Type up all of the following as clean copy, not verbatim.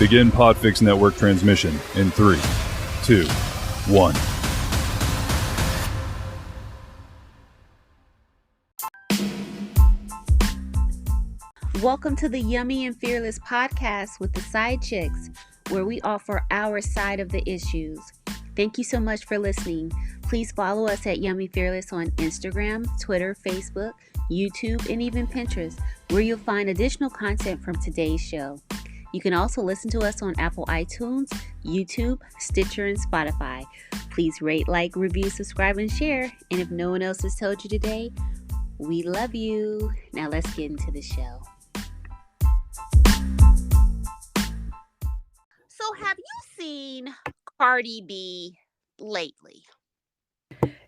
Begin Podfix Network transmission in 3, 2, 1. Welcome to the Yummy and Fearless podcast with the Side Chicks, where we offer our side of the issues. Thank you so much for listening. Please follow us at Yummy Fearless on Instagram, Twitter, Facebook, YouTube, and even Pinterest, where you'll find additional content from today's show. You can also listen to us on Apple iTunes, YouTube, Stitcher, and Spotify. Please rate, like, review, subscribe, and share. And if no one else has told you today, we love you. Now let's get into the show. So have you seen Cardi-B lately?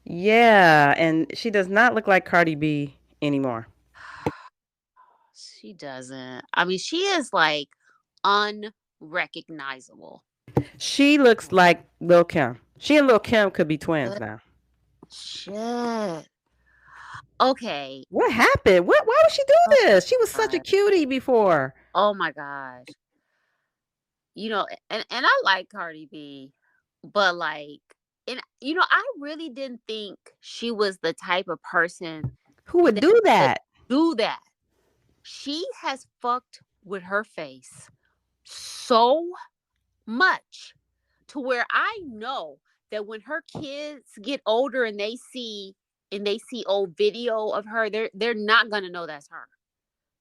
Yeah, and she does not look like Cardi-B anymore. She doesn't. I mean, she is like unrecognizable. She looks like Lil' Kim. She and Lil' Kim could be twins now. Shit. Okay. What happened? Why would she do this? She was such a cutie before. Oh my gosh. You know, and I like Cardi-B, but like, and you know, I really didn't think she was the type of person who would do that. She has fucked with her face so much to where I know that when her kids get older and they see old video of her, they're not gonna know that's her.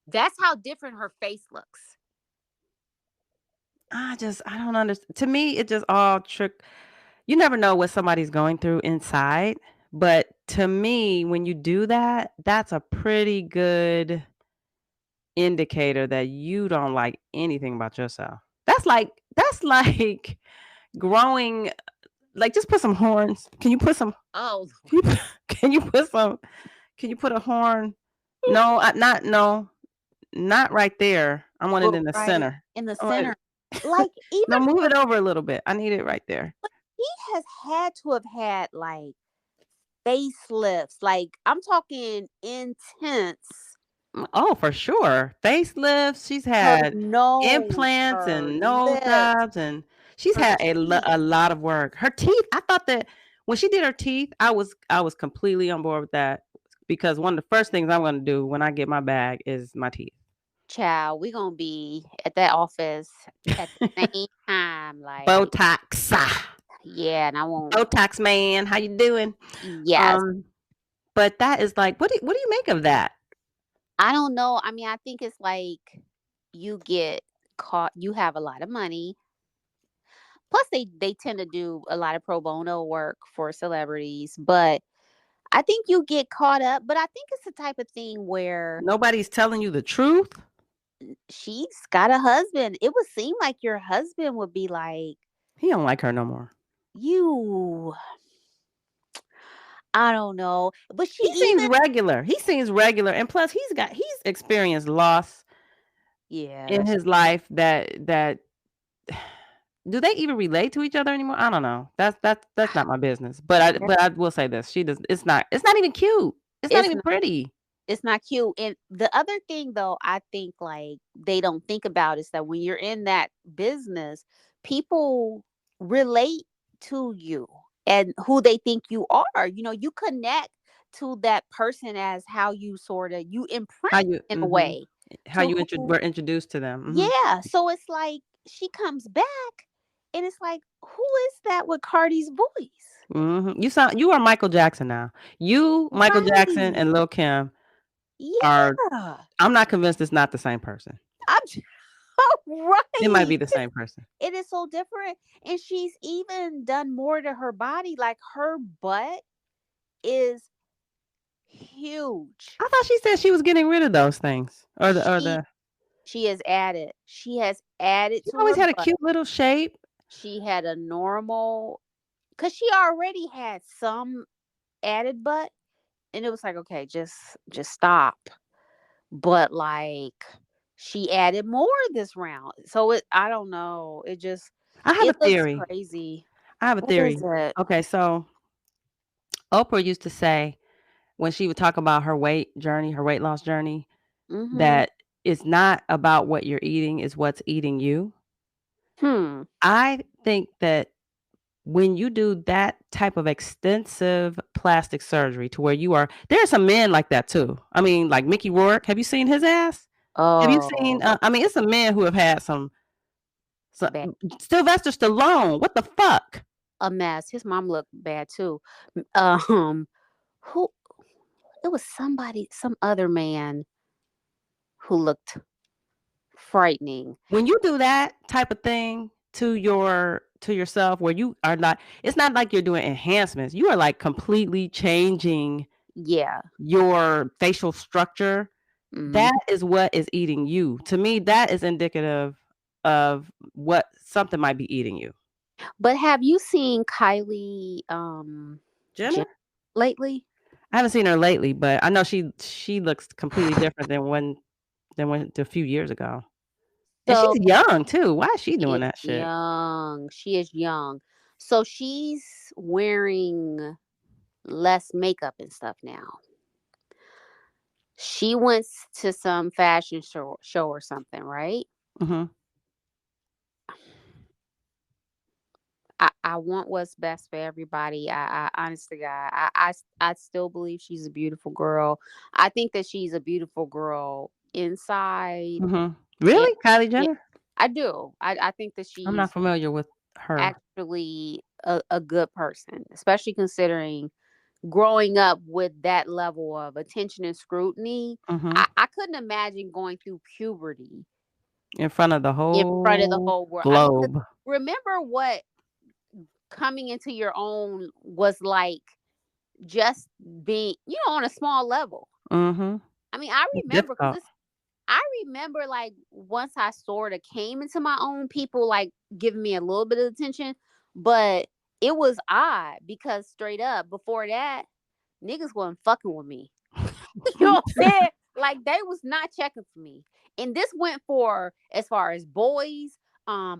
That's how different her face looks. I don't understand. To me, it just all trick. You never know what somebody's going through inside. But to me, when you do that, that's a pretty good indicator that you don't like anything about yourself. That's like growing. Like, just put some horns. Can you put some? Oh, can you put some? Can you put a horn? No, not right there. I want it in the center. In the center. Like, even no, move it over a little bit. I need it right there. But he has had to have had like facelifts. Like, I'm talking intense. Oh, for sure. Facelifts. She's had implants and nose jobs, and she's had a lot of work. Her teeth. I thought that when she did her teeth, I was completely on board with that, because one of the first things I'm going to do when I get my bag is my teeth. Child, we're going to be at that office at the same time. Like Botox. Yeah, and I won't. Botox man, how you doing? Yes. But that is like, what do you make of that? I don't know. I mean, I think it's like you get caught. You have a lot of money. Plus, they tend to do a lot of pro bono work for celebrities. But I think you get caught up. But I think it's the type of thing where nobody's telling you the truth. She's got a husband. It would seem like your husband would be like, he don't like her no more. I don't know, but he seems regular. He seems regular, and plus he's experienced loss. Yeah, in his life that do they even relate to each other anymore? I don't know. That's not my business. But I will say this: she does. It's not even cute. It's not even pretty. It's not cute. And the other thing, though, I think like they don't think about is that when you're in that business, people relate to you and who they think you are. You know, you connect to that person as how you imprint in a way. How you were introduced to them. Mm-hmm. Yeah. So it's like she comes back and it's like, who is that with Cardi's voice? Mm-hmm. You are Michael Jackson now. Michael Jackson and Lil' Kim. Yeah. I'm not convinced it's not the same person. Right. It might be the same person. It is so different. And she's even done more to her body. Like, her butt is huge. I thought she said she was getting rid of those things. She has added. She always had a cute little shape. She had a normal, because she already had some added butt. And it was like, okay, just stop. But like, she added more this round. So I don't know. I have a theory. Crazy. I have a theory. Okay, so Oprah used to say when she would talk about her weight loss journey, that it's not about what you're eating, it's what's eating you. Hmm. I think that when you do that type of extensive plastic surgery to where you are there are some men like that too. I mean, like Mickey Rourke, have you seen his ass? Have you seen, Oh, I mean, it's some men who have had some bad. Sylvester Stallone, what the fuck? A mess. His mom looked bad too. Who? It was somebody, some other man who looked frightening. When you do that type of thing to yourself where you are not it's not like you're doing enhancements, you are, like, completely changing Yeah. your facial structure. Hmm. That is what is eating you. To me, that is indicative of what something might be eating you. But have you seen Kylie Jenner Jenner? lately? I haven't seen her lately, but I know she looks completely different than when a few years ago. And So she's young too. Why is she she doing is that shit? young. She is young. So she's wearing less makeup and stuff now. She went to some fashion show or something, right? Mhm. I want what's best for everybody. I honestly, God, I still believe she's a beautiful girl. I think that she's a beautiful girl inside. Mhm. And Really? Kylie yeah, Jenner? I do. I think that I'm not she's familiar with her. actually a good person, especially considering growing up with that level of attention and scrutiny. Mhm. I couldn't imagine going through puberty In front of the in front of the whole whole world. I mean, 'cause globe. remember what coming into your own was like, just being, on a small level. Mhm. I mean, I It's remember because difficult. it's I remember like once I sort of came into my own, people like giving me a little bit of attention, but it was odd because straight up before that, niggas wasn't fucking with me. You know what I'm saying? Like they was not checking for me. And this went for as far as boys,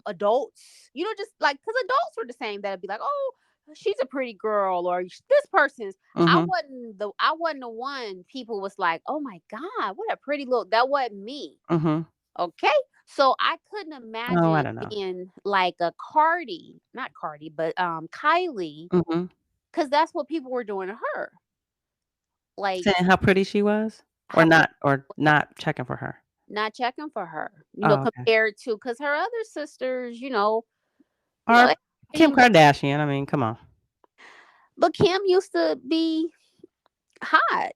adults, just like because adults were the same. That'd be like, oh, she's a pretty girl, or this person's. Mhm. I wasn't the one people was like, oh my God, what a pretty look. That wasn't me. Mhm. Okay. So I couldn't Oh, I imagine don't know. being like a Cardi, not Cardi, but Kylie, Mhm. because that's what people were doing to her. Like Saying how pretty she was? how pretty, Or not checking for her? not checking for her, Oh, okay. compared to because her other sisters, Or Kim they, Kardashian, I mean, come on. but Kim used to be hot,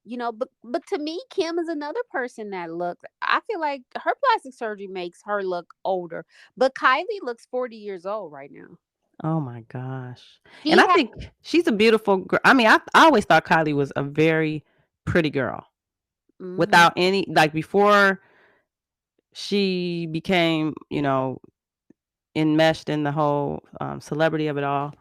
but to me, Kim is another person that looks. I feel like her plastic surgery makes her look older, but Kylie looks 40 years old right now. Oh my gosh. And She I had. think she's a beautiful girl. I mean, I always thought Kylie was a very pretty girl Hmm. without any like, before she became, enmeshed in the whole, celebrity of it all,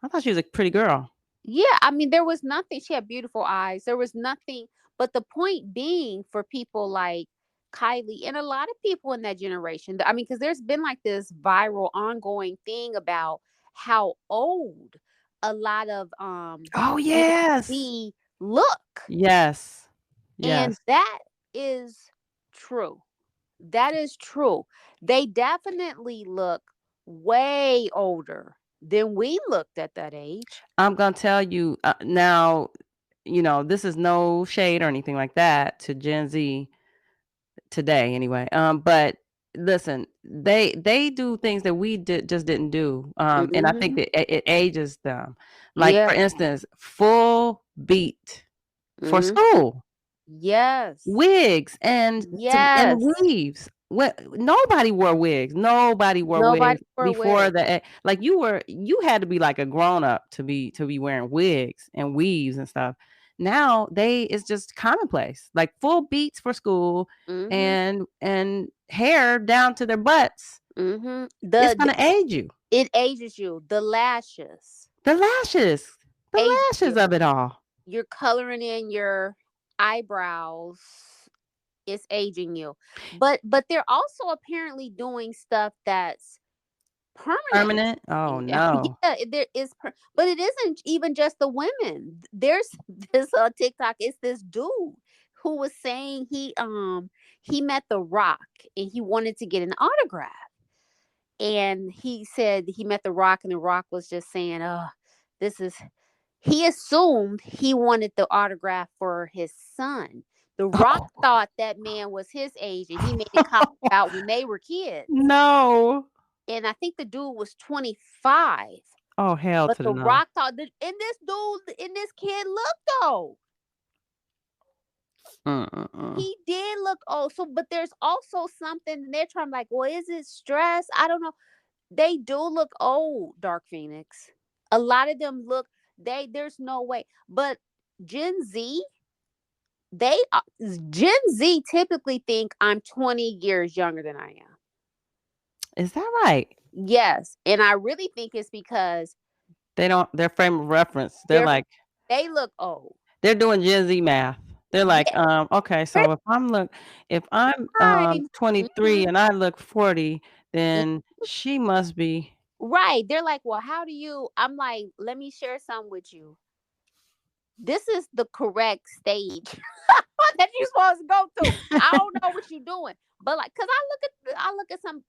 I thought she was a pretty girl. Yeah, I mean, there was nothing. She had beautiful eyes. There was nothing. But the point being for people like Kylie and a lot of people in that generation, I mean, because there's been like this viral ongoing thing about how old a lot of Oh, Gen yes. Z look. Yes. And Yes. that is true. That is true. They definitely look way older than we looked at that age. I'm gonna tell you, now, this is no shade or anything like that to Gen Z today anyway. But listen, they do things that we just didn't do. And I think Hmm. that it ages them. Like Yeah. for instance, full beat for Mhm. school, Yes. wigs and Yes. weaves. What nobody wore wigs. Nobody wore Nobody wigs wore before wigs. like you had to be like a grown up to be wearing wigs and weaves and stuff. Now it's just commonplace. Like full beats for school Mhm. and hair down to their butts. Mhm. It's gonna age you. It ages you. The lashes The lashes. The age lashes you. of it all. You're coloring in your eyebrows. It's aging you. But they're also apparently doing stuff that's permanently. Permanent. Oh no. Yeah, there is, but it isn't even just the women. There's this TikTok. It's this dude who was saying he met The Rock and he wanted to get an autograph, And he said he met The Rock, and The Rock was just saying, "Oh, this is." He assumed he wanted the autograph for his son. The Rock thought that man was his age, and he made a comment about when they were kids. No. And I think the dude was 25. Oh, hell But to The the no. Rock thought that, and this dude and this kid looked old. He did look old. So, but there's also something they're trying like, well, is it stress? I don't know. They do look old, Dark Phoenix. A lot of them look. There's no way. But Gen Z, Gen Z typically think I'm 20 years younger than I am. Is that right? Yes, and I really think it's because their frame of reference. They're like, they look old. They're doing Gen Z math. They're like, okay, so if I'm 23 and I look 40, then she must be right. They're like, well, how do you? I'm like, let me share something with you. This is the correct stage that you're supposed to go through. I don't know what you're doing, but like, cause I look at some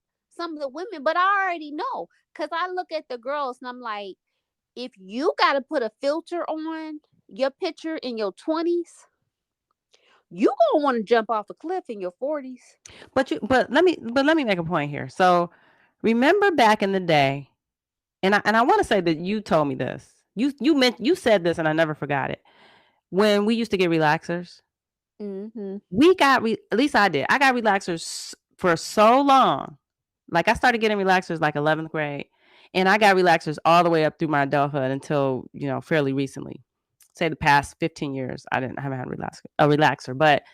of the women, but I already know, cause I look at the girls and I'm like, if you got to put a filter on your picture in your 20s, you gonna want to jump off a cliff in your 40s. But let me make a point here. So remember back in the day, and I want to say that you told me this. You said this, and I never forgot it. When we used to get relaxers, we got at least I did. I got relaxers for so long. Like I started getting relaxers like 11th grade, and I got relaxers all the way up through my adulthood until fairly recently. Say the past 15 years, I haven't had a relaxer. But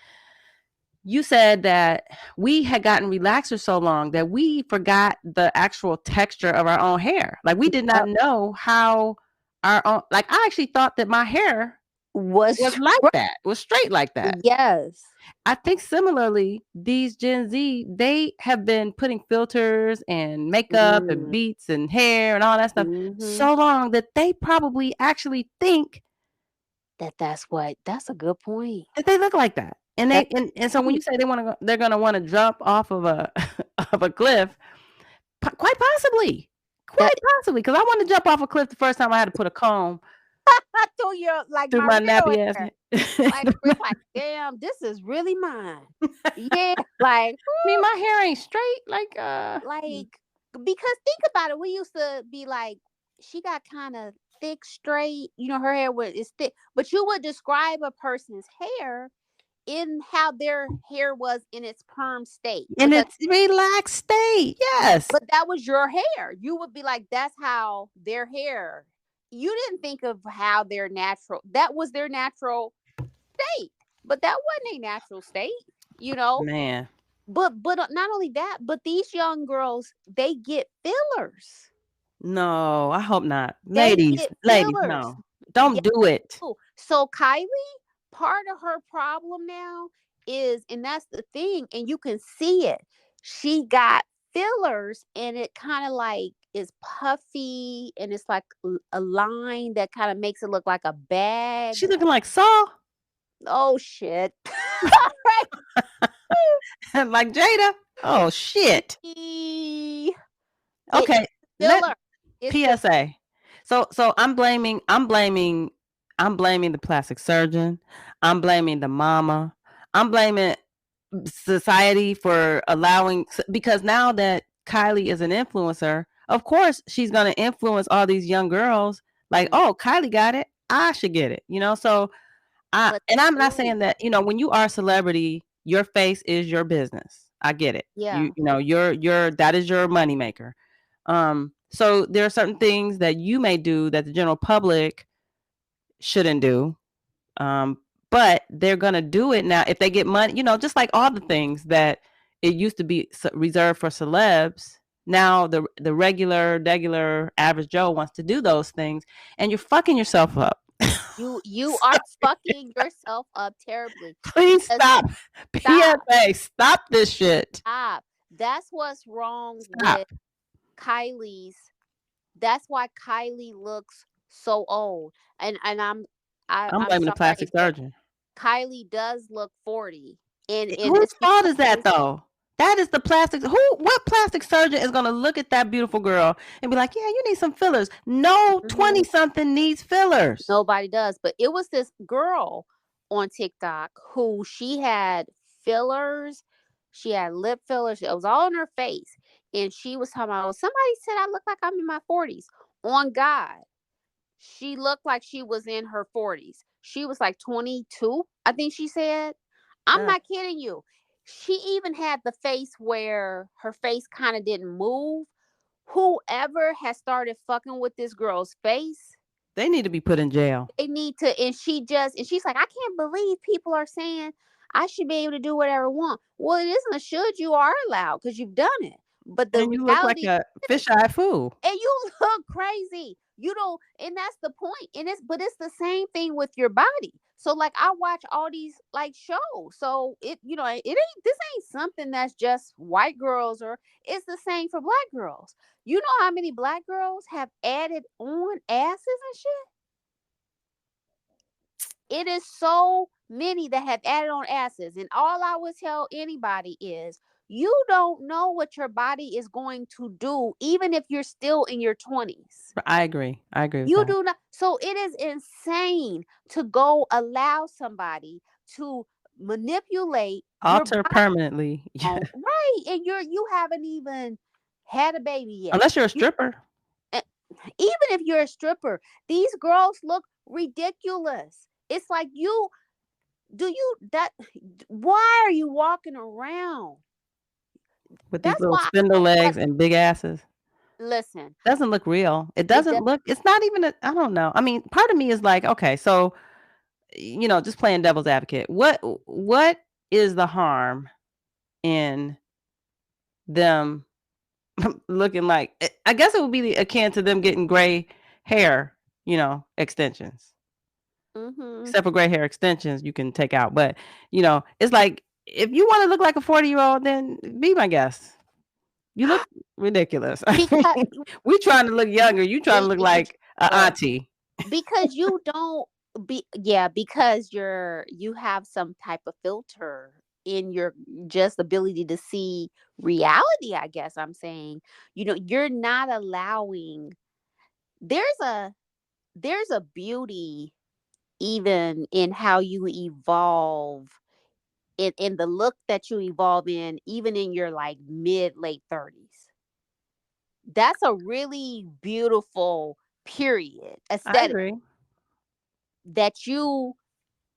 you said that we had gotten relaxers so long that we forgot the actual texture of our own hair. Like we did not know how our own. Like I actually thought that my hair was like that, was straight like that. Yes. I think similarly, these Gen Z, they have been putting filters and makeup and beats and hair and all that stuff so long that they probably actually think that's a good point. That they look like that. And and so when you say they're gonna want to jump off of a of a cliff, quite possibly, because I want to jump off a cliff the first time I had to put a comb through my nappy ass. Like, damn, this is really mine. Yeah, like my hair ain't straight. Like because think about it, we used to be like, she got kind of thick, straight. Her hair is thick, but you would describe a person's hair in how their hair was in its perm state, in its relaxed state. Yes, but that was your hair. You would be like, that's how their hair. You didn't think of how their natural. That was their natural state, but that wasn't a natural state. Man. But not only that, but these young girls, they get fillers. No, I hope not. Ladies, no. Don't do it. So Kylie, part of her problem now is, and that's the thing, and you can see it, she got fillers and it kind of like is puffy and it's like a line that kind of makes it look like a bag. She's looking like Saw. Oh shit. Like Jada. Oh shit. Okay. PSA. So I'm blaming the plastic surgeon. I'm blaming the mama. I'm blaming society for allowing, because now that Kylie is an influencer, of course she's going to influence all these young girls. Like, oh, Kylie got it, I should get it. So I'm not saying that, when you are a celebrity, your face is your business. I get it. Yeah. You're that is your moneymaker. So there are certain things that you may do that the general public shouldn't do. But they're going to do it now if they get money, just like all the things that it used to be reserved for celebs. Now the regular average Joe wants to do those things, and you're fucking yourself up. You are fucking yourself up terribly. Please stop. PSA, stop this shit. Stop. That's what's wrong with Kylie's. That's why Kylie looks so old. And I'm blaming the plastic surgeon. Kylie does look 40. And whose fault is that though? That is the plastic. What plastic surgeon is going to look at that beautiful girl and be like, yeah, you need some fillers? No 20-something needs fillers. Nobody does. But it was this girl on TikTok who she had fillers. She had lip fillers. It was all in her face. And she was talking about, somebody said I look like I'm in my 40s. On God, she looked like she was in her 40s. She was like 22, I think she said. I'm not kidding you. She even had the face where her face kind of didn't move. Whoever has started fucking with this girl's face, they need to be put in jail. They need to. And she's like, I can't believe people are saying I should be able to do whatever I want. Well, it isn't a should, you are allowed because you've done it. But the and you look like a fisheye fool. And you look crazy. You don't, and that's the point. And it's the same thing with your body. So like I watch all these like shows. So it ain't something that's just white girls, or it's the same for black girls. You know how many black girls have added on asses and shit? It is so many that have added on asses. And all I would tell anybody is, you don't know what your body is going to do, even if you're still in your 20s. I agree. With you that. do not. So it is insane to go allow somebody to manipulate, alter permanently. Right. And you haven't even had a baby yet. Unless you're a stripper. Even if you're a stripper, these girls look ridiculous. It's like why are you walking around with these little spindle legs and big asses? Listen, doesn't look real. It doesn't look, it's not even I don't know. I mean, part of me is like, okay, so, just playing devil's advocate. What is the harm in them looking like, I guess it would be akin to them getting gray hair, extensions. Except for gray hair extensions you can take out. But, it's like, if you want to look like a 40-year-old, then be my guest. You look ridiculous. We trying to look younger. You trying to look like an auntie. Because you don't because you have some type of filter in your just ability to see reality, I guess I'm saying. You're not allowing, there's a beauty even in how you evolve, in the look that you evolve in, even in your like late 30s. That's a really beautiful period aesthetic that you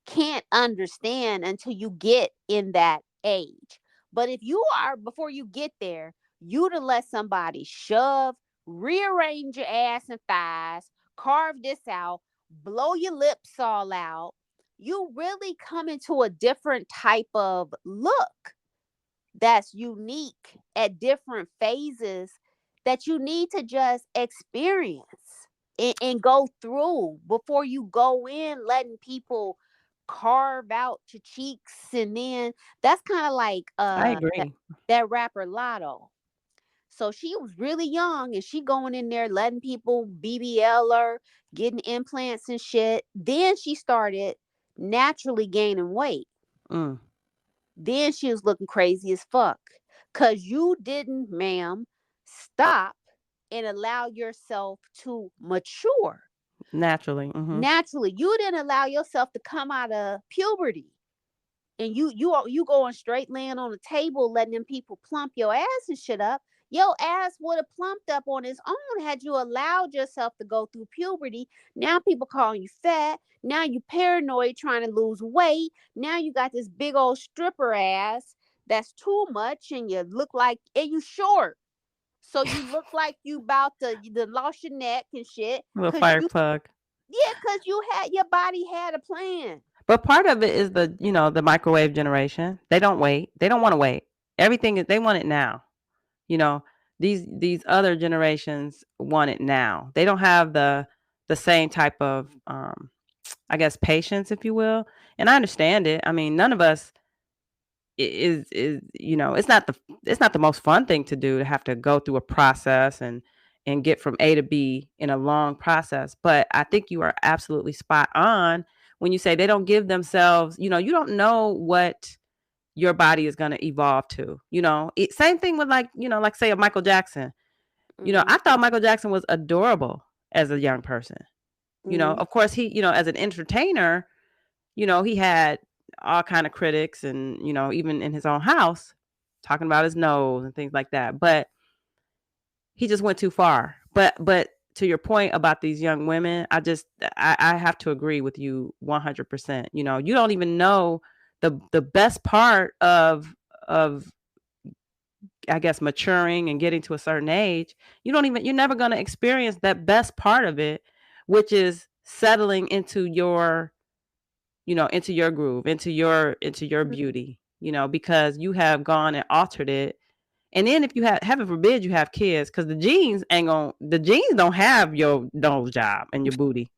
can't understand until you get in that age. But if you are, before you get there, you to let somebody shove, rearrange your ass and thighs, carve this out, blow your lips all out, you really come into a different type of look that's unique at different phases that you need to just experience and go through before you go in letting people carve out your cheeks. And then that's kind of like I agree. that rapper Lotto. So she was really young and she going in there letting people BBL her, getting implants and shit. Then she started naturally gaining weight. Then she was looking crazy as fuck. Cause you didn't, ma'am, stop and allow yourself to mature. Naturally. Naturally. You didn't allow yourself to come out of puberty. And you going straight laying on the table letting them people plump your ass and shit up. Your ass would have plumped up on its own had you allowed yourself to go through puberty. Now people calling you fat. Now you paranoid trying to lose weight. Now you got this big old stripper ass that's too much, and you look like, and you short. So you look like you about to lost your neck and shit. Little fire plug. Yeah, because your body had a plan. But part of it is the microwave generation. They don't wait. They don't want to wait. Everything they want it now. These other generations want it now. They don't have the same type of I guess patience, if you will. And I understand it. I mean, none of us is it's not the most fun thing to do, to have to go through a process and get from A to B in a long process. But I think you are absolutely spot on when you say they don't give themselves, you don't know what your body is going to evolve to. Same thing with like say a Michael Jackson. I thought Michael Jackson was adorable as a young person. Of course he, as an entertainer, he had all kind of critics and, even in his own house talking about his nose and things like that. But he just went too far. But to your point about these young women, I have to agree with you 100%. You don't even know the best part of I guess maturing and getting to a certain age. You're never going to experience that best part of it, which is settling into your into your groove, into your beauty, because you have gone and altered it. And then if you heaven forbid you have kids, because the genes don't have your nose job and your booty.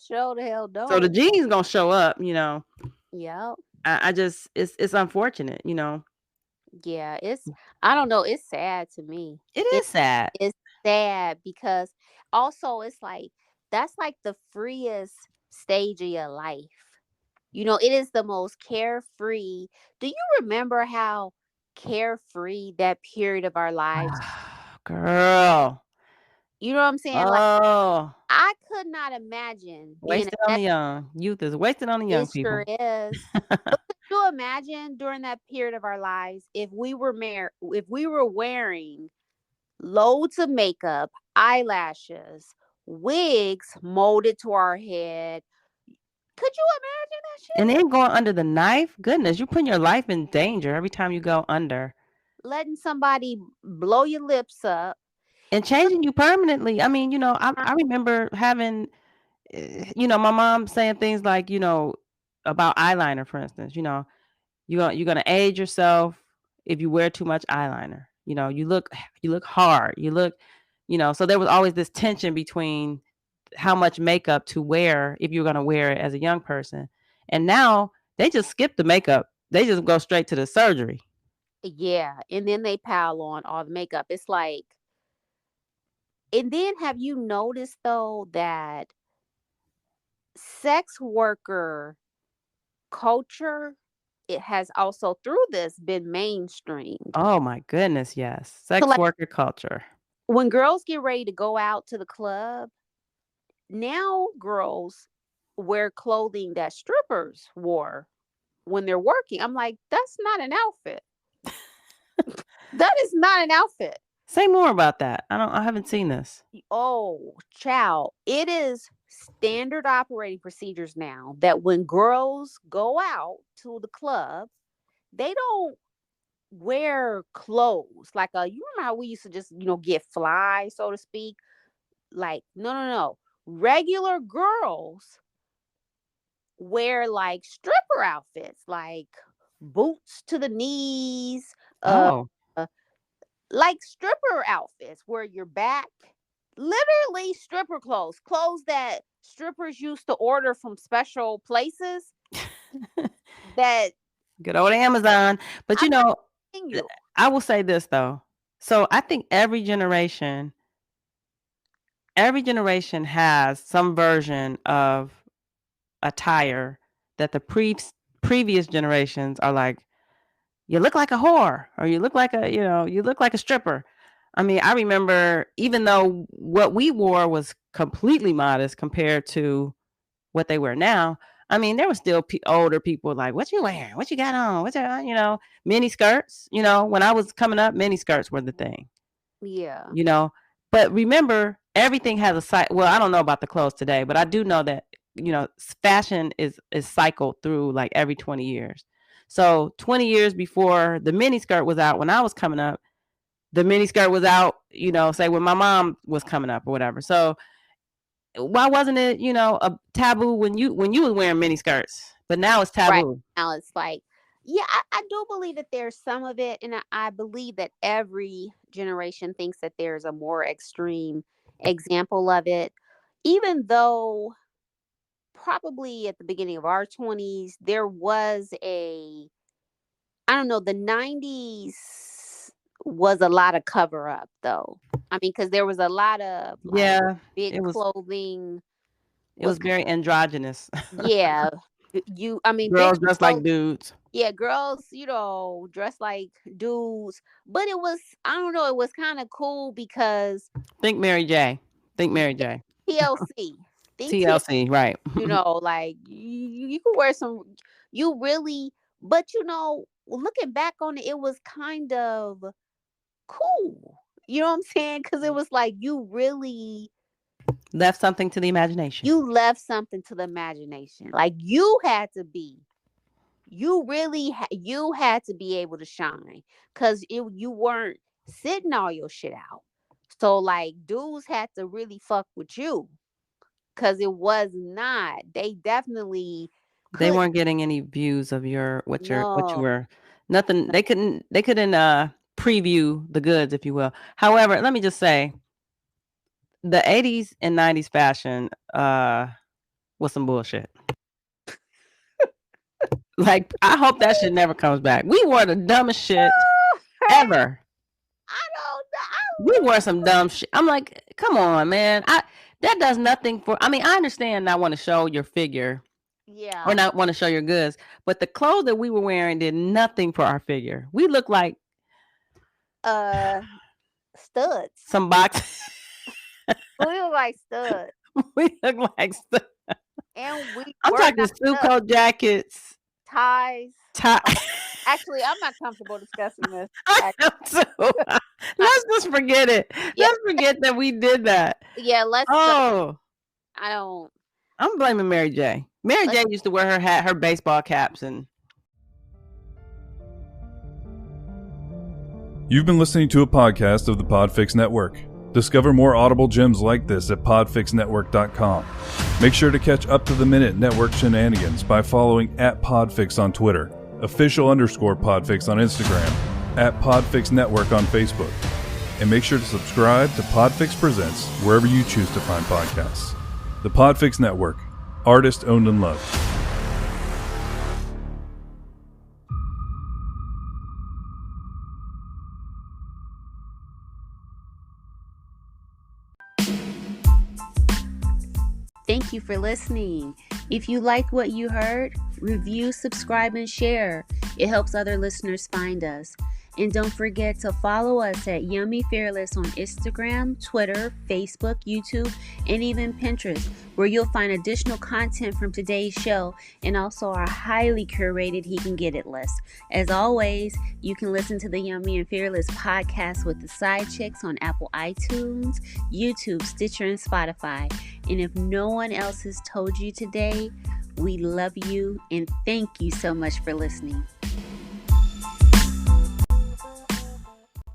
Show the hell don't. So the genes gonna show up, Yep. It's unfortunate, Yeah, I don't know, it's sad to me. It is sad. It's sad because also it's like that's like the freest stage of your life. It is the most carefree. Do you remember how carefree that period of our lives? Girl. You know what I'm saying? Like I could not imagine being wasted on the young. Youth is wasted on the young people. It sure is. But could you imagine during that period of our lives if we were wearing loads of makeup, eyelashes, wigs molded to our head? Could you imagine that shit? And then going under the knife? Goodness, you're putting your life in danger every time you go under. Letting somebody blow your lips up. And changing you permanently. I mean, I remember having, my mom saying things like, about eyeliner, for instance, you're going to age yourself if you wear too much eyeliner. You look hard. You look, so there was always this tension between how much makeup to wear if you're going to wear it as a young person. And now they just skip the makeup. They just go straight to the surgery. Yeah. And then they pile on all the makeup. It's like, and then have you noticed though that sex worker culture, it has also through this been mainstreamed? Oh my goodness, yes. Sex worker culture. When girls get ready to go out to the club, now girls wear clothing that strippers wore when they're working. I'm like, that's not an outfit. That is not an outfit. Say more about that. I haven't seen this. Oh, child. It is standard operating procedures now that when girls go out to the club, they don't wear clothes. Like you remember how we used to just, get fly, so to speak? Like, no. Regular girls wear like stripper outfits, like boots to the knees, like stripper outfits where your back, literally stripper clothes that strippers used to order from special places. That good old Amazon. But I will say this though. So I think every generation has some version of attire that the previous generations are like, you look like a whore, or you look like a stripper. I mean, I remember, even though what we wore was completely modest compared to what they wear now, I mean, there were still older people like, what you wearing? What you got on? What's your, mini skirts? When I was coming up, mini skirts were the thing. Yeah. But remember, everything has a cycle. Well, I don't know about the clothes today, but I do know that, fashion is cycled through like every 20 years. So 20 years before the mini skirt was out, when I was coming up, the mini skirt was out, say when my mom was coming up or whatever. So why wasn't it, a taboo when you was wearing mini skirts? But now it's taboo. Right. Now it's like, yeah, I do believe that there's some of it. And I believe that every generation thinks that there's a more extreme example of it. Even though probably at the beginning of our 20s, there was I don't know, the 90s was a lot of cover up though. I mean, because there was a lot of big clothing. It was very androgynous. Yeah. Girls dress like dudes. Yeah, girls, dress like dudes. But it was, I don't know, it was kind of cool because Think Mary J. TLC. TLC, right. Like you could wear some, you really, but looking back on it, it was kind of cool. You know what I'm saying? Because it was like you really left something to the imagination. You left something to the imagination. Like you had to be. You really you had to be able to shine because you weren't sitting all your shit out. So like dudes had to really fuck with you because it was not. They definitely they weren't getting any views of what you were. Nothing. No. They couldn't preview the goods, if you will. However, let me just say, the 80s and 90s fashion was some bullshit. Like, I hope that shit never comes back. We wore the dumbest shit ever. I don't know. We wore some dumb shit. I'm like, come on, man. That does nothing for. I mean, I understand not want to show your figure. Yeah. Or not want to show your goods. But the clothes that we were wearing did nothing for our figure. We looked like studs. Some boxes. We look like studs. We look like studs. And I'm talking suit coat jackets. Ties. Actually, I'm not comfortable discussing this. I am too. Let's just forget it. Yeah. Let's forget that we did that. Yeah, let's. I don't. I'm blaming Mary J. Mary J used to wear her hat, her baseball caps, and. You've been listening to a podcast of the Podfix Network. Discover more audible gems like this at podfixnetwork.com. Make sure to catch up-to-the-minute network shenanigans by following @Podfix on Twitter, official_Podfix on Instagram, @Podfix Network on Facebook. And make sure to subscribe to Podfix Presents wherever you choose to find podcasts. The Podfix Network, artist owned and loved. Thank you for listening. If you like what you heard, review, subscribe, and share. It helps other listeners find us. And don't forget to follow us at Yummy Fearless on Instagram, Twitter, Facebook, YouTube, and even Pinterest, where you'll find additional content from today's show and also our highly curated He Can Get It list. As always, you can listen to the Yummy and Fearless podcast with the Side Chicks on Apple iTunes, YouTube, Stitcher, and Spotify. And if no one else has told you today, we love you and thank you so much for listening.